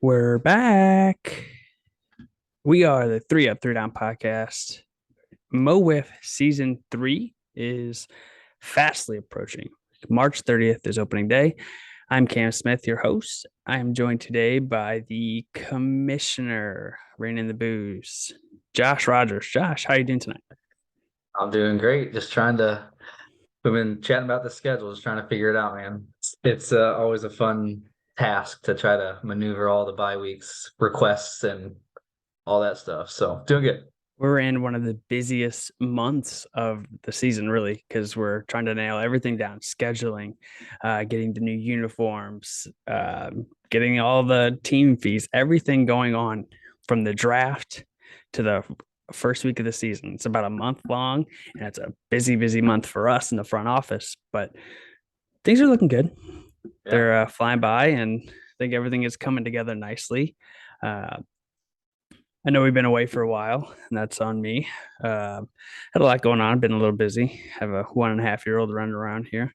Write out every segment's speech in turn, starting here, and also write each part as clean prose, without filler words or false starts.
We're back. We are the Three Up, Three Down podcast. Mo-Wiff season 3 is fastly approaching. March 30th is opening day. I'm Cam Smith, your host. I am joined today by the commissioner, reining the booze, Josh Rogers. Josh, how are you doing tonight? I'm doing great. We've been chatting about the schedule, just trying to figure it out, man. It's always a fun task to try to maneuver all the bye weeks, requests, and all that stuff. So doing good. We're in one of the busiest months of the season, really, because we're trying to nail everything down, scheduling, getting the new uniforms, getting all the team fees, everything going on from the draft to the first week of the season. It's about a month long, and it's a busy, busy month for us in the front office, but things are looking good. Yeah. They're flying by, and I think everything is coming together nicely. Uh, I know we've been away for a while, and that's on me. Had a lot going on, been a little busy. Have a 1.5-year-old running around here,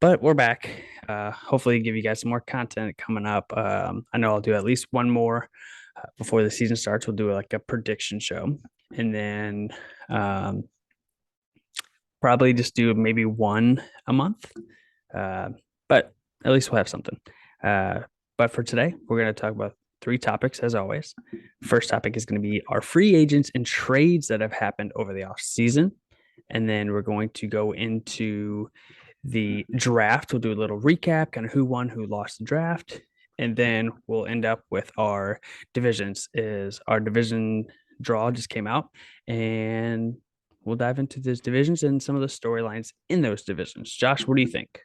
but we're back. Hopefully, give you guys some more content coming up. I know I'll do at least one more before the season starts. We'll do like a prediction show, and then probably just do maybe one a month. Uh, but at least we'll have something. Uh, but for today, we're going to talk about three topics as always. First topic is going to be our free agents and trades that have happened over the off season. And then we're going to go into the draft. We'll do a little recap, kind of who won, who lost the draft. And then we'll end up with our divisions. Is our division draw just came out, and we'll dive into those divisions and some of the storylines in those divisions. Josh, what do you think?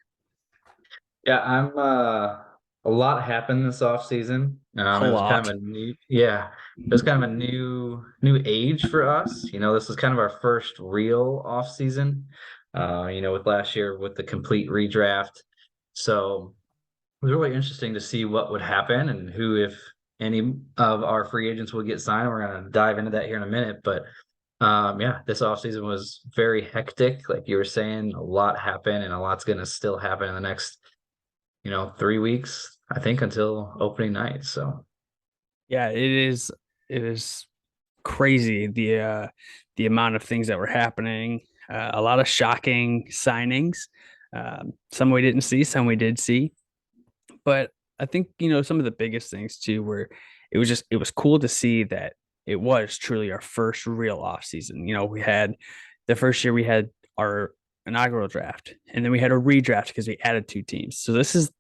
Yeah, I'm a lot happened this off season. A It was kind lot. of a it was kind of a new age for us. This was kind of our first real off season. With last year with the complete redraft. So it was really interesting to see what would happen and who, if any, of our free agents would get signed. We're going to dive into that here in a minute. But yeah, this offseason was very hectic. Like you were saying, a lot happened and a lot's going to still happen in the next, 3 weeks, I think, until opening night. So, Yeah, it is. It is crazy the amount of things that were happening. A lot of shocking signings. Some we didn't see, some we did see. But I think some of the biggest things too were it was cool to see that it was truly our first real off season. We had the first year we had our inaugural draft, and then we had a redraft because we added two teams. So this is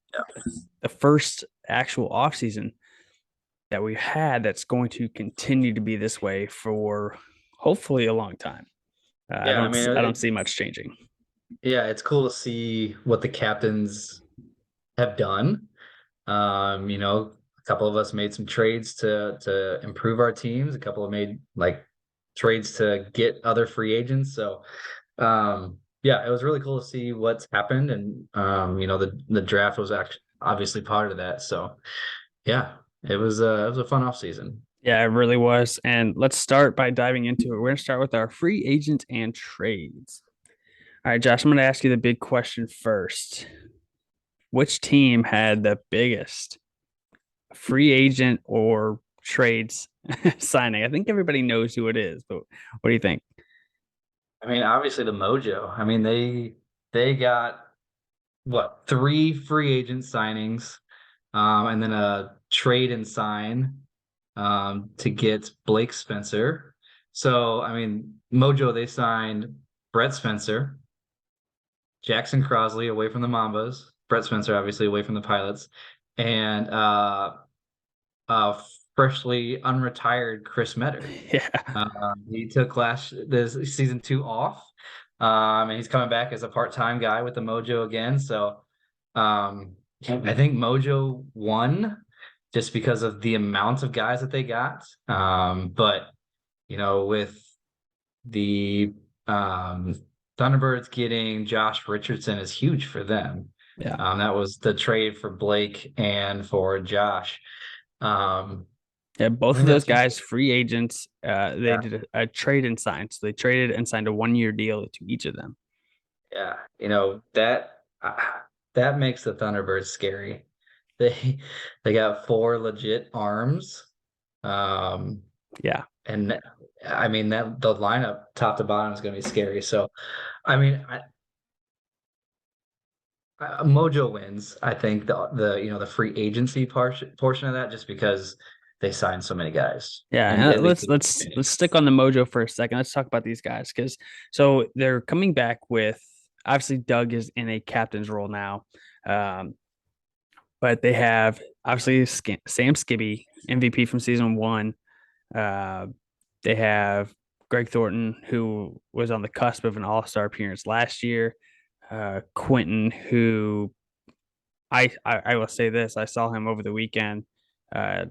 the first actual off season that we've had that's going to continue to be this way for hopefully a long time. I yeah, I don't mean, I don't see much changing. it's cool to see what the captains have done. A couple of us made some trades to improve our teams. A couple have made like trades to get other free agents. So yeah, it was really cool to see what's happened. And the draft was actually obviously part of that. So yeah, it was a fun off season. Yeah, it really was. And let's start by diving into it. We're going to start with our free agents and trades. All right, Josh, I'm going to ask you the big question first. Which team had the biggest free agent or trades signing? I think everybody knows who it is, but what do you think? I mean, obviously the Mojo. I mean, they got what, three free agent signings, and then a trade and sign to get Blake Spencer. So, I mean, Mojo, they signed Brett Spencer, Jackson Crosley away from the Mambas, Brett Spencer obviously away from the Pilots, and freshly unretired Chris Metter. Yeah. He took this season two off, and he's coming back as a part-time guy with the Mojo again. So I think Mojo won just because of the amount of guys that they got. But with the Thunderbirds getting Josh Richardson is huge for them. Yeah. That was the trade for Blake and for Josh. Um, Yeah, I both of think those that's guys, free agents. They yeah, did a trade and signed. So they traded and signed a 1-year deal to each of them. yeah. That makes the Thunderbirds scary. They they got four legit arms. Um, Yeah. and I mean that the lineup top to bottom is going to be scary. So I mean, Mojo wins. I think the free agency portion of that just because they signed so many guys Yeah, and at least let's stick on the mojo for a second. Let's talk about these guys because so they're coming back with obviously Doug is in a captain's role now, um, but they have obviously Sam Skibby, MVP from season one. Uh, they have Greg Thornton, who was on the cusp of an All Star appearance last year. Quentin, who I will say this, I saw him over the weekend. Uh,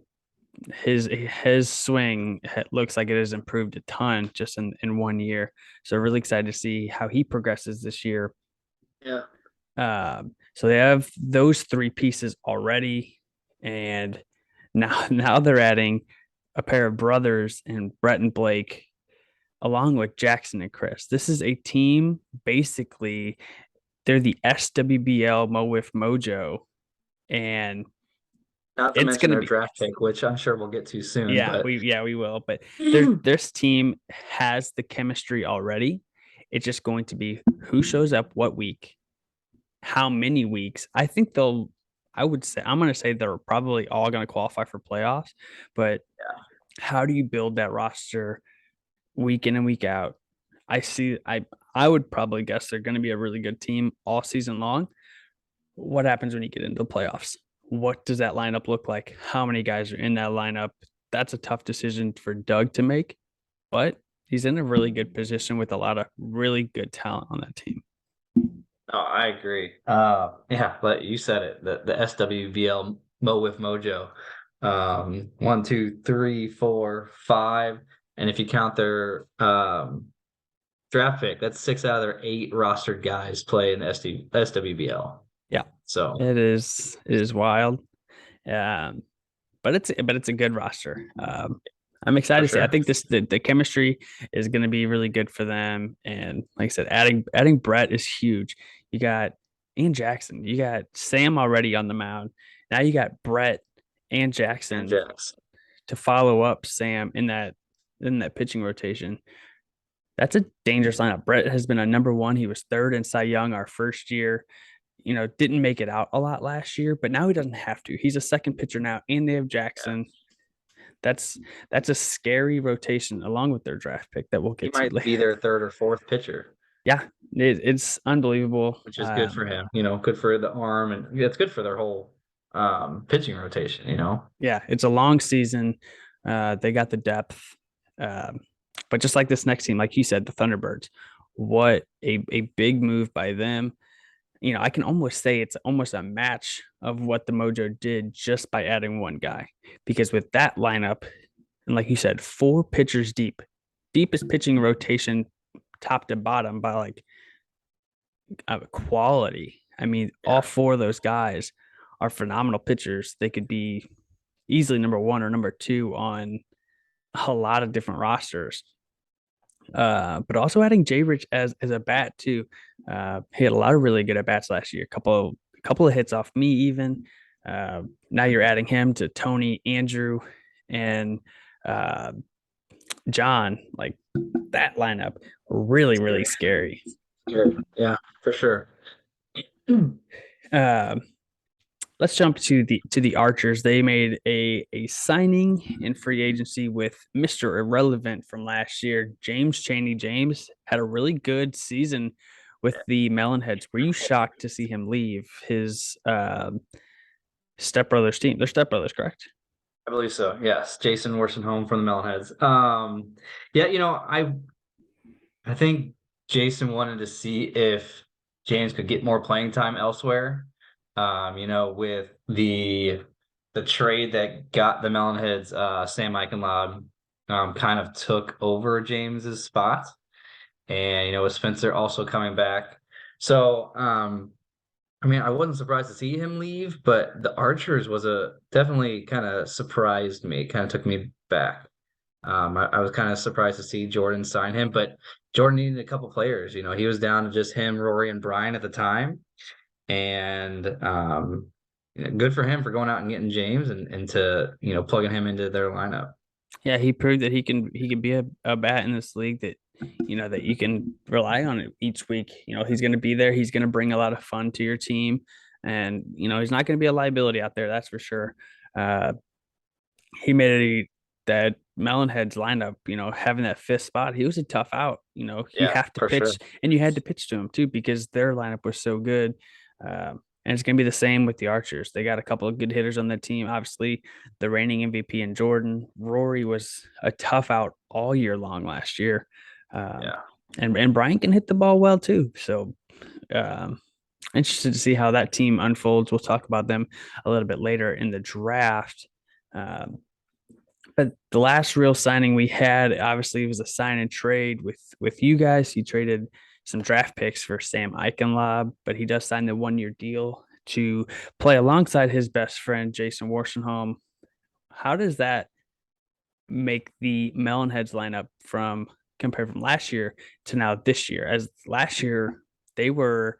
his swing looks like it has improved a ton just in 1 year. So really excited to see how he progresses this year. Yeah. So they have those three pieces already, and now they're adding a pair of brothers and Brett and Blake, along with Jackson and Chris. This is a team basically. They're the SWBL Mo-Wiff Mojo, and Not to it's mention going to their be draft pick, which I'm sure we'll get to soon, but yeah we will. But this team has the chemistry already. It's just going to be who shows up what week, how many weeks. I think they'll. I would say I'm going to say they're probably all going to qualify for playoffs. But how do you build that roster week in and week out? I would probably guess they're going to be a really good team all season long. What happens when you get into the playoffs? What does that lineup look like? How many guys are in that lineup? That's a tough decision for Doug to make, but he's in a really good position with a lot of really good talent on that team. no, I agree. Yeah, but you said it, the SWVL Mo with Mojo. One, two, three, four, five. And if you count their draft pick, that's six out of their eight rostered guys play in the SWBL. Yeah, So it is wild. Um, but it's a good roster. I'm excited for to see. I sure. think the chemistry is going to be really good for them. And like I said, adding Brett is huge. You got Ian Jackson, you got Sam already on the mound. Now you got Brett and And Jackson Jax. to follow up Sam in that pitching rotation. That's a dangerous lineup. Brett has been a number one. He was third in Cy Young our first year. Didn't make it out a lot last year, but now he doesn't have to. He's a second pitcher now, and they have Yeah. Jackson. That's that's a scary rotation along with their draft pick that we'll He get to might be later. their third or fourth pitcher, Yeah, it's unbelievable. which is good for him, good for the arm and yeah, it's good for their whole pitching rotation. Yeah, it's a long season. They got the depth, um, but just like this next team, like you said, the Thunderbirds. What a big move by them. I can almost say it's almost a match of what the Mojo did just by adding one guy. Because with that lineup, and like you said, four pitchers deep, deepest pitching rotation, top to bottom by like quality. I mean, all Yeah. four of those guys are phenomenal pitchers. They could be easily number one or number two on a lot of different rosters. But also adding Jay Rich as a bat too. He had a lot of really good at bats last year. A couple of hits off me even. Now you're adding him to Tony, Andrew, and uh, John. Like that lineup, really really scary. Sure. Yeah, for sure. Uh, let's jump to the Archers. They made a signing in free agency with Mr. Irrelevant from last year. James Chaney James had a really good season with the Melonheads. Were you shocked to see him leave his stepbrother's team? They're stepbrothers, correct? I believe so. Yes, Jason Worsenholm from the Melonheads. Yeah, I think Jason wanted to see if James could get more playing time elsewhere. With the trade that got the Melonheads, Sam Eichenlaub kind of took over James's spot, and with Spencer also coming back. So I mean, I wasn't surprised to see him leave, but the Archers was a definitely kind of surprised me, kind of took me back. I was kind of surprised to see Jordan sign him, but Jordan needed a couple players. He was down to just him, Rory, and Brian at the time, and good for him for going out and getting James and to, plugging him into their lineup. Yeah, he proved that he can be a bat in this league that that you can rely on it each week. He's going to be there. He's going to bring a lot of fun to your team, and he's not going to be a liability out there. That's for sure. Uh, he made that Melonheads lineup. Having that fifth spot, he was a tough out. You Yeah, have to for sure. pitch, and you had to pitch to him too because their lineup was so good. And it's going to be the same with the Archers. They got a couple of good hitters on the team. Obviously, the reigning MVP in Jordan. Rory was a tough out all year long last year. Um, Yeah. and Brian can hit the ball well too. So interested to see how that team unfolds. We'll talk about them a little bit later in the draft. Um, but the last real signing we had, obviously, was a sign and trade with you guys. He traded some draft picks for Sam Eichenlob, but he does sign the 1 year deal to play alongside his best friend Jason Worsenholm. How does that make the Melonheads lineup from compared from last year to now this year? As last year they were,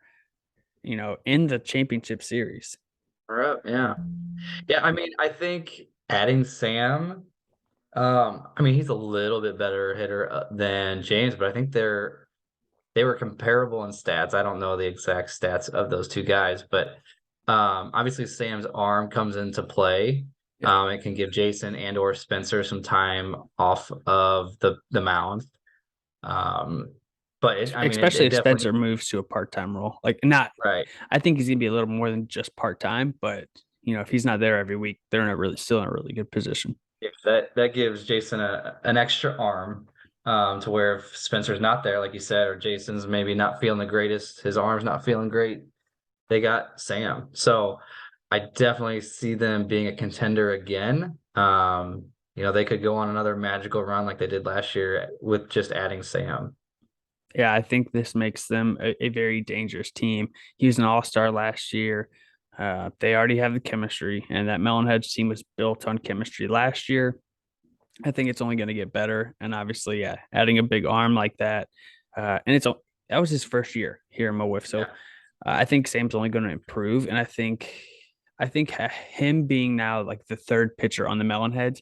in the championship series. Right. Yeah. Yeah. I mean, I think adding Sam, I mean, he's a little bit better hitter than James, but I think they were comparable in stats. I don't know the exact stats of those two guys, but obviously Sam's arm comes into play. Yeah. It can give Jason and or Spencer some time off of the mound. Um, but I mean, Especially it if definitely Spencer moves to a part-time role. Like not right. I think he's gonna be a little more than just part-time, but if he's not there every week, they're not really still in a really good position. If that gives Jason an extra arm to where if Spencer's not there, like you said, or Jason's maybe not feeling the greatest, his arm's not feeling great, they got Sam. So I definitely see them being a contender again. They could go on another magical run like they did last year with just adding Sam. Yeah, I think this makes them a very dangerous team. He was an all-star last year. They already have the chemistry, and that Melonheads team was built on chemistry last year. I think it's only going to get better. And obviously, yeah, adding a big arm like that, and that was his first year here in Mo-Wiff. So Yeah, I think Sam's only going to improve, and I think him being now like the third pitcher on the Melonheads,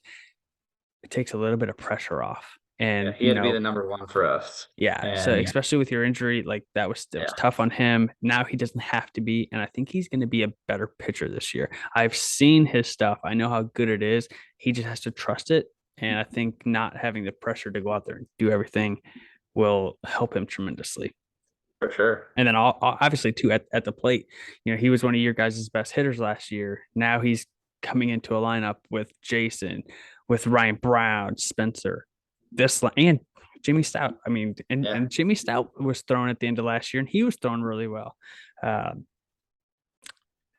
it takes a little bit of pressure off. yeah, And he had to be the number one for us. yeah, so And especially with your injury, like that was yeah, tough on him. Now he doesn't have to be, and I think he's going to be a better pitcher this year. I've seen his stuff. I know how good it is. He just has to trust it, and I think not having the pressure to go out there and do everything will help him tremendously. for sure. And then obviously too at the plate, he was one of your guys' best hitters last year. Now he's coming into a lineup with Jason, with Ryan Brown, Spencer, and Jimmy Stout. I mean, and, Yeah, and Jimmy Stout was thrown at the end of last year, and he was throwing really well. Um,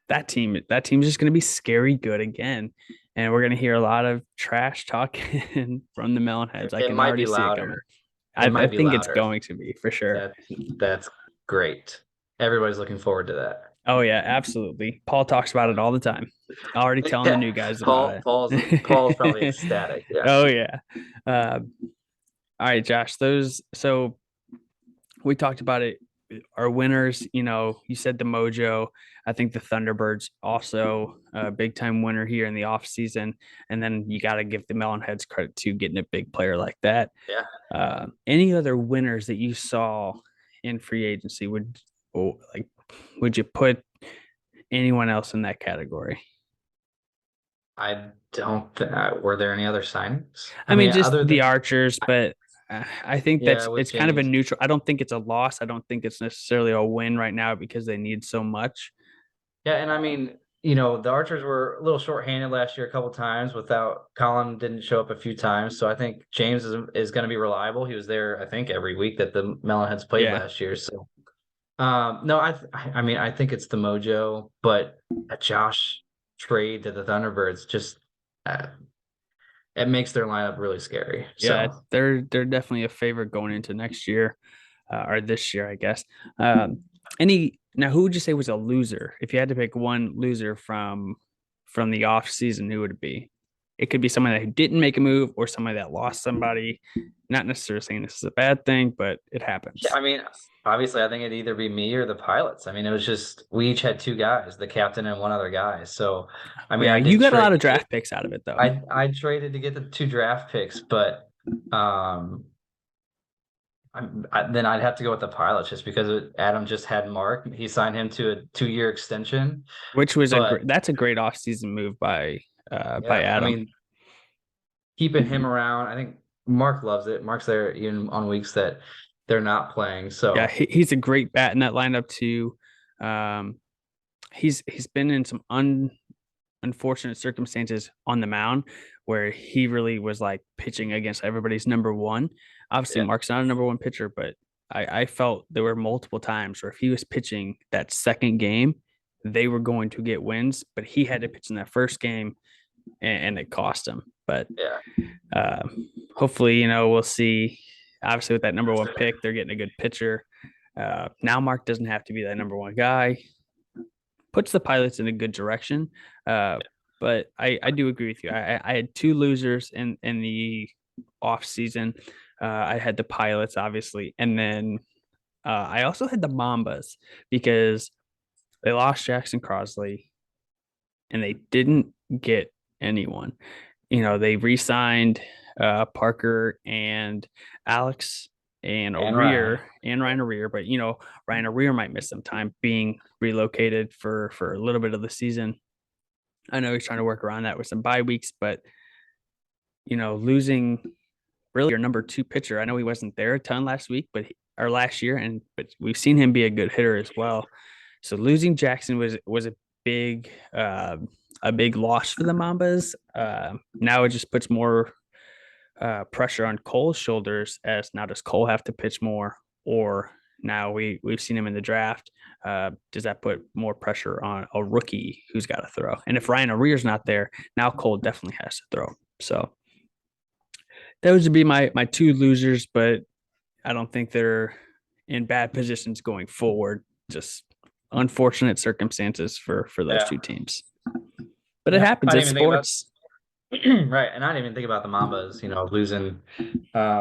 that team's just going to be scary good again, and we're going to hear a lot of trash talking from the Melonheads. I it can might be already see it coming. louder. It I might be think it's louder. going to be for sure. That's great. Everybody's looking forward to that. Oh yeah, absolutely. Paul talks about it all the time. Already telling the Yeah, new guys about Paul's probably it. ecstatic. Yeah, Oh yeah. Uh, all right, Josh. So we talked about it. Our winners, you said the Mojo. I think the Thunderbirds also a big time winner here in the off season. And then you got to give the Melonheads credit to getting a big player like that. yeah. Any other winners that you saw in free agency would you put anyone else in that category? I don't. Were there any other signings? I I mean, mean, just other the than Archers, but I think yeah, that's with it's kind of a James. neutral. I don't think it's a loss. I don't think it's necessarily a win right now because they need so much. Yeah, and I mean, the Archers were a little shorthanded last year a couple times without Colin didn't show up a few times. So I think James is going to be reliable. He was there, I think, every week that the Melonheads played Yeah, last year. So no, I mean, I think it's the mojo, but a Josh trade to the Thunderbirds just uh, it makes their lineup really scary. yeah, So they're definitely a favorite going into next year or this year, I guess. Um, any now, who would you say was a loser? If you had to pick one loser from the off season, who would it be? It could be someone that didn't make a move or somebody that lost somebody. Not necessarily saying this is a bad thing, but it yeah, happens. I mean, obviously I think it'd either be me or the pilots. I mean, it was just we each had two guys, the captain and one other guy. So, I mean, Yeah, I you did got a trade lot of to get draft picks out of it though. I traded to get the two draft picks, but um then I'd have to go with the pilots just because Adam just had Mark. He signed him to a 2-year extension. Which was a But great that's a great offseason move by yeah, I Adam. mean, keeping him around, I think Mark loves it. Mark's there even on weeks that they're not playing. Yeah, So he's a great bat in that lineup too. Um, he's been in some unfortunate circumstances on the mound where he really was like pitching against everybody's number one. Obviously, yeah, Mark's not a number one pitcher, but I felt there were multiple times where if he was pitching that second game, they were going to get wins, but he had to pitch in that first game and it cost him. But yeah, uh, hopefully, we'll see. Obviously, with that number one pick, they're getting a good pitcher. Now Mark doesn't have to be that number one guy. Puts the Pilots in a good direction. Uh, but I do agree with you. I had two losers in the off season. I had the Pilots, obviously, and then I also had the Mambas because they lost Jackson Crosley and they didn't get anyone. They re-signed Parker and Alex and and Ryan. O'Rear and Ryan O'Rear, but Ryan O'Rear might miss some time being relocated for a little bit of the season. I know he's trying to work around that with some bye weeks, but losing really your number two pitcher. I know he wasn't there a ton last week, or last year, but we've seen him be a good hitter as well. So losing Jackson was big uh, a big loss for the Mambas. Now it just puts more pressure on Cole's shoulders, as now does Cole have to pitch more, or now we've seen him in the draft. Does that put more pressure on a rookie who's got to throw? And if Ryan O'Rear's not there, now Cole definitely has to throw. So those would be my two losers, but I don't think they're in bad positions going forward. Just unfortunate circumstances for those Yeah, two teams. But it yeah. happens. I It's didn't even think about sports. right, and I didn't even think about the Mambas, losing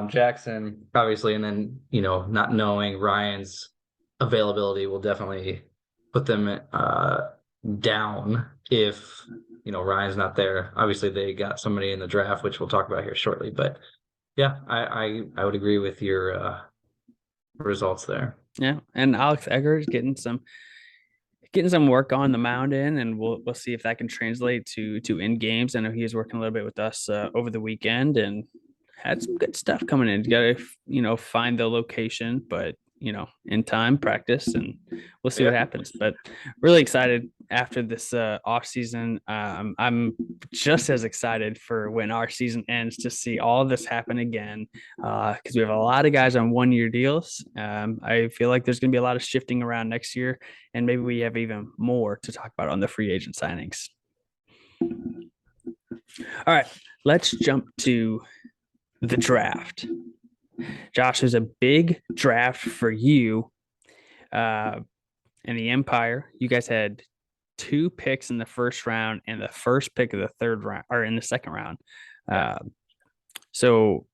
Jackson, obviously, and then, not knowing Ryan's availability will definitely put them down if, Ryan's not there. Obviously, they got somebody in the draft, which we'll talk about here shortly. But yeah, I would agree with your results there. Yeah, and Alex Egger is getting some work on the mound in, and we'll see if that can translate to in games. I know he was working a little bit with us over the weekend and had some good stuff coming in. You got to find the location, but in time practice, and we'll see what Yeah. happens. But really excited after this off season. I'm just as excited for when our season ends to see all this happen again, because we have a lot of guys on 1-year deals. I feel like there's going to be a lot of shifting around next year, and maybe we have even more to talk about on the free agent signings. All right, let's jump to the draft. Josh, there's a big draft for you in the Empire. You guys had 2 picks in the first round and the first pick of the third round, or in the second round. Yeah. So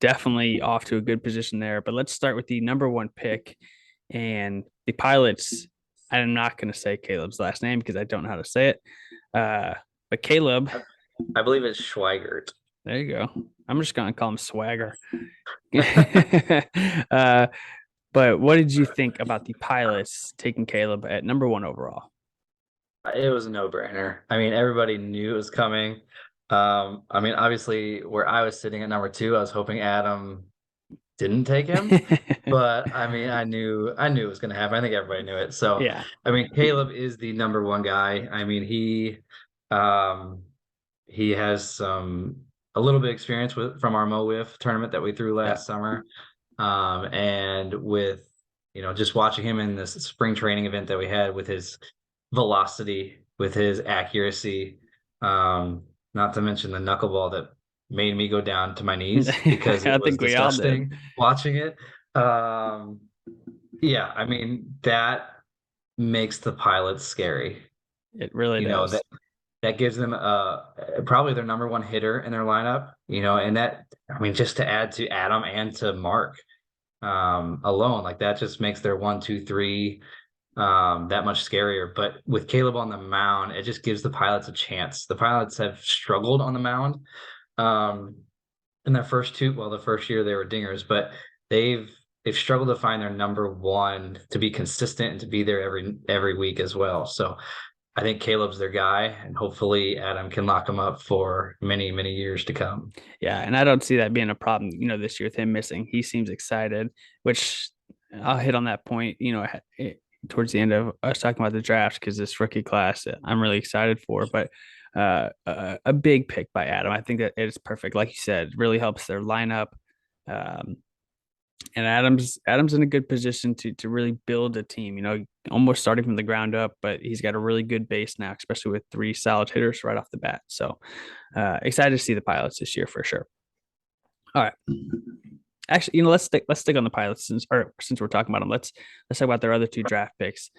definitely off to a good position there. But let's start with the number 1 pick and the Pilots. I'm not going to say Caleb's last name because I don't know how to say it. But Caleb, I believe it's Schweigert. there you go. I'm just going to call him Swagger. But what did you think about the Pilots taking Caleb at number 1 overall? It was a no-brainer. I mean, everybody knew it was coming. I mean, obviously, where I was sitting at number 2, I was hoping Adam didn't take him, but I mean, I knew it was going to happen. I think everybody knew it. So, Yeah. I mean, Caleb is the number 1 guy. I mean, um, he has a little bit of experience from our Mo-Wiff tournament that we threw Yeah. last summer, and with just watching him in this spring training event that we had with his velocity, with his accuracy, not to mention the knuckleball that made me go down to my knees because it I was think we all did. disgusting watching it. Um, yeah, I mean that makes the Pilots scary. It really You know does. that that gives them probably their number 1 hitter in their lineup. And that, I mean, just to add to Adam and to Mark. alone. Like that just makes their 1, 2, 3 that much scarier. But with Caleb on the mound, it just gives the Pilots a chance. The Pilots have struggled on the mound. Um, in their first two, well, the first year they were dingers, but they've they've struggled to find their number one to be consistent and to be there every week as well. So I think Caleb's their guy, and hopefully Adam can lock him up for many, many years to come. Yeah, and I don't see that being a problem, this year with him missing. He seems excited, which I'll hit on that point, towards the end of us talking about the draft because this rookie class I'm really excited for. But a big pick by Adam. I think that it's perfect. Like you said, really helps their lineup. Um, and Adam's in a good position to really build a team, almost starting from the ground up, but he's got a really good base now, especially with three solid hitters right off the bat. So excited to see the Pilots this year for sure. All right. Actually, let's stick on the Pilots since we're talking about them. Let's talk about their other two draft picks.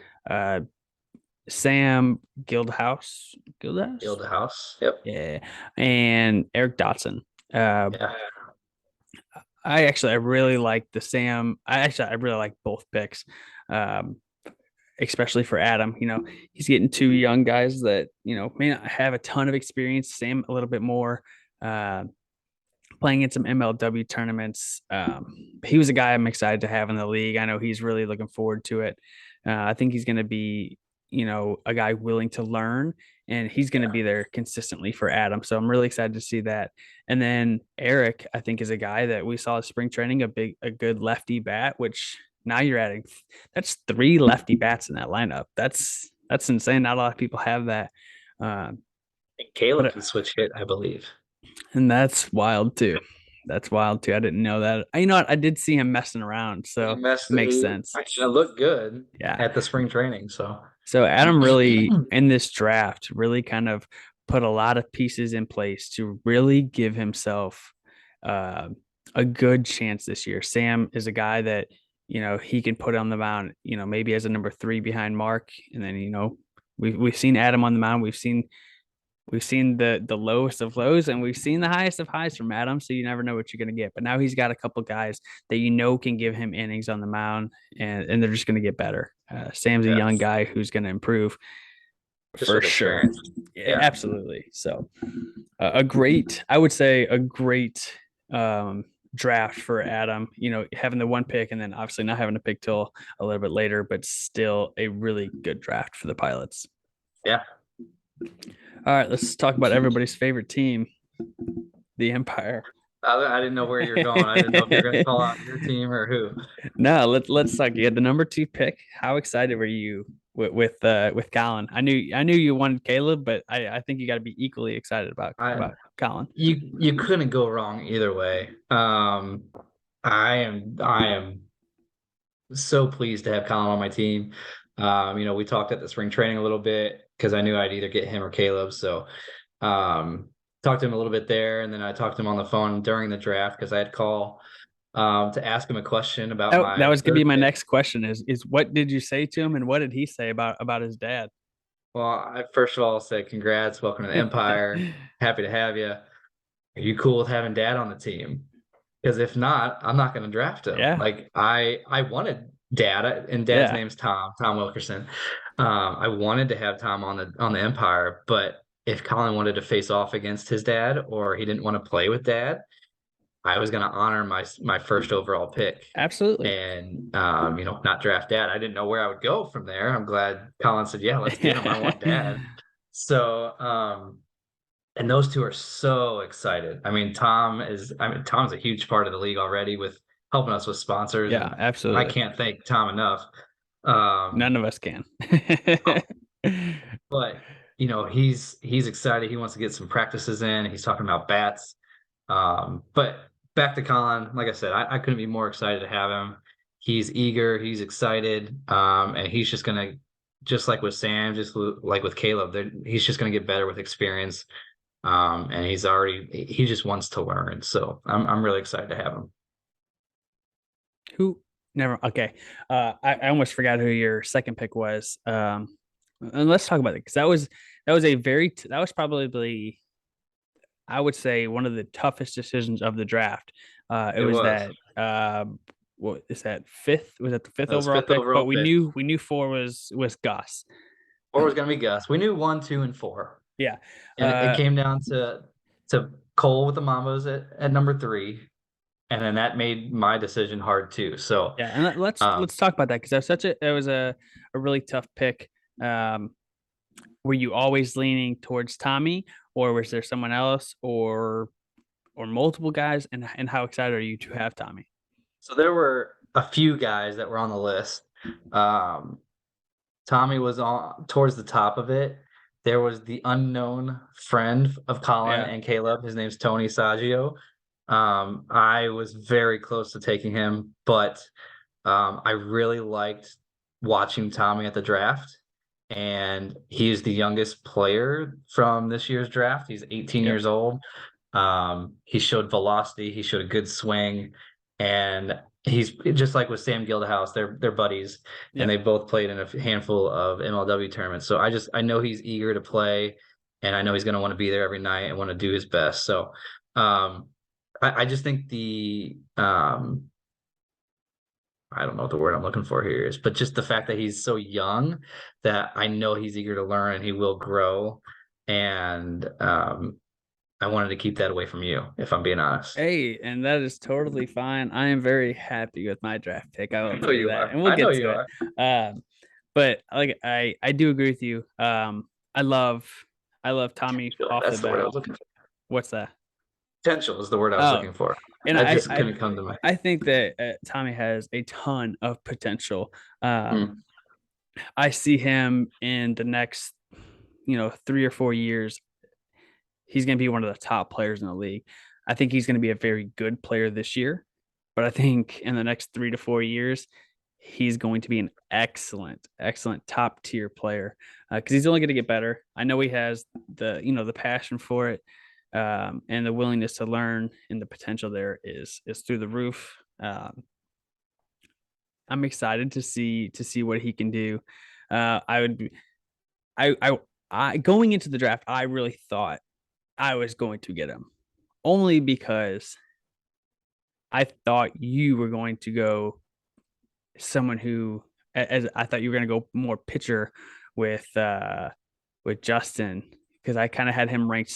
Sam Guildhouse. Guildhouse? Build a house. Yep. Yeah. And Eric Dotson. Uh, Yeah. I really like the Sam. I really like both picks. Um, especially for Adam. He's getting two young guys that, may not have a ton of experience. Sam a little bit more. Uh, Playing in some MLW tournaments. He was a guy I'm excited to have in the league. I know he's really looking forward to it. I think he's going to be, a guy willing to learn, and he's going to be there consistently for Adam. So I'm really excited to see that. And then Eric, I think, is a guy that we saw at spring training, a good lefty bat, which now you're adding, that's three lefty bats in that lineup. That's insane. Not a lot of people have that. Um, And Caleb but can switch hit, I believe. And that's wild too. That's wild too. I didn't know that. You know what? I did see him messing around, He so it messed. makes He sense. actually looked good Yeah. at the spring training. So So Adam really in this draft really kind of put a lot of pieces in place to really give himself uh, a good chance this year. Sam is a guy that he can put on the mound. Maybe as a number three behind Mark, and then we've seen Adam on the mound. We've seen the lowest of lows, and we've seen the highest of highs from Adam. So you never know what you're going to get. But now he's got a couple guys that can give him innings on the mound, and they're just going to get better. Sam's a yeah, young guy who's going to improve just for with sure. experience. Yeah, Yeah. absolutely. So I would say a great draft for Adam. Having the one pick, and then obviously not having a pick till a little bit later, but still a really good draft for the Pilots. Yeah. All right, let's talk about everybody's favorite team, the Empire. I didn't know where you're going. I didn't know if you're going to call out your team or who. No, let's talk. You had the number two pick. How excited were you with Colin? I knew you wanted Caleb, but I think you got to be equally excited about I Colin. you couldn't go wrong either way. I am so pleased to have Colin on my team. We talked at the spring training a little bit because I knew I'd either get him or Caleb. So talked to him a little bit there, and then I talked to him on the phone during the draft because I had call to ask him a question about Oh, that my was gonna be third my pick. next question. Is what did you say to him, and what did he say about his dad? Well, I first of all said congrats, welcome to the Empire, happy to have you. Are you cool with having Dad on the team? Because if not, I'm not going to draft him. Yeah, Like I wanted Dad, and Dad's yeah, name's Tom Wilkerson. I wanted to have Tom on the Empire, but if Colin wanted to face off against his dad or he didn't want to play with Dad, I was going to honor my first overall pick absolutely. and not draft Dad. I didn't know where I would go from there. I'm glad Colin said, "Yeah, let's get him. I want Dad." So and those two are so excited. Tom's a huge part of the league already with helping us with sponsors, Yeah, and I absolutely. can't thank Tom enough. None of us can. But he's excited. He wants to get some practices in. He's talking about bats. But back to Colin, like I said, I couldn't be more excited to have him. He's eager, he's excited, and he's just like with Sam, just like with Caleb, he's just gonna get better with experience. And he just wants to learn. So I'm really excited to have him. Who never okay. I almost forgot who your second pick was. And let's talk about it because that was probably I would say one of the toughest decisions of the draft. It It was was. that what is that, fifth? Was that the fifth That was overall fifth pick? But overall we pick. knew four was Gus. Four was gonna be Gus. We knew 1, 2, and 4. Yeah. And it came down to Cole with the Mambos at number 3. And then that made my decision hard too. So Yeah, and um let's talk about that because that was a really tough pick. Were you always leaning towards Tommy, or was there someone else, or multiple guys? And how excited are you to have Tommy? so there were a few guys that were on the list. Um Tommy was on towards the top of it. There was the unknown friend of Colin Yeah, and Caleb. His name's Tony Saggio. I was very close to taking him, but I really liked watching Tommy at the draft. And he's the youngest player from this year's draft. He's 18 yep, years old. He showed velocity, he showed a good swing, and he's just like with Sam Gildahouse, they're buddies, and yep. they both played in a handful of MLW tournaments. So I know he's eager to play, and I know he's going to want to be there every night and want to do his best. So I just think the I don't know what the word I'm looking for here is, but just the fact that he's so young that I know he's eager to learn and he will grow. And I wanted to keep that away from you, if I'm being honest. Hey, and that is totally fine. I am very happy with my draft pick. I I will know tell you you that, are. and we'll I know get you to are. it. But like I do agree with you. I love Tommy off the That's the word I bat. was looking for. What's that? Potential is the word I was Oh, looking for. and I just couldn't come to my. I think that Tommy has a ton of potential. Hmm. I see him in the next, 3 or 4 years. He's going to be one of the top players in the league. I think he's going to be a very good player this year, but I think in the next 3 to 4 years, he's going to be an excellent top tier player because he's only going to get better. I know he has the passion for it, and the willingness to learn, and the potential there is through the roof. I'm excited to see what he can do. I would be, I going into the draft, I really thought I was going to get him only because I thought you were going to go someone who, as I thought you were going to go more pitcher with Justin, because I kind of had him ranked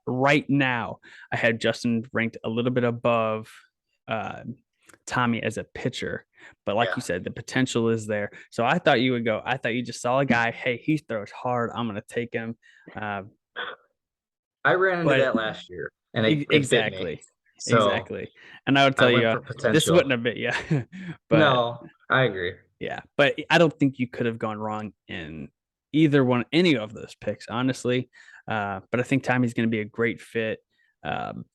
right now. I had Justin ranked a little bit above uh, Tommy as a pitcher, but like Yeah, you said, the potential is there. So I thought you would go. I thought you just saw a guy. Hey, he throws hard. I'm going to take him. Uh, I ran into but that last year, and it bit me. Exactly. So Exactly. And I would I tell you, went for this potential. wouldn't have been, yeah. But No, I agree. yeah, but I don't think you could have gone wrong in any of those picks, honestly. But I think Tommy's going to be a great fit. Um,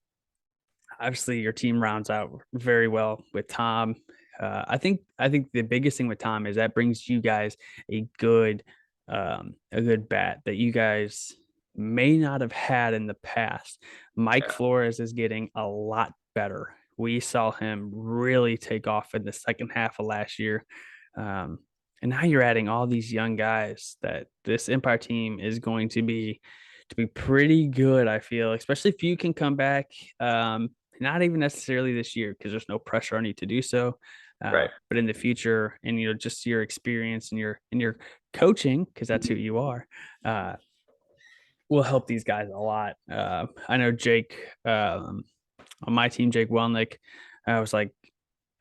Obviously, your team rounds out very well with Tom. I think the biggest thing with Tom is that brings you guys a good bat that you guys may not have had in the past. Mike Yeah. Flores is getting a lot better. We saw him really take off in the second half of last year. Um, and now you're adding all these young guys that this Empire team is going to be pretty good, I feel, especially if you can come back. Not even necessarily this year because there's no pressure on you to do so. Right. But in the future, and just your experience and your coaching, because that's who you are, uh, will help these guys a lot. I know Jake on my team, Jake Welnick, was like,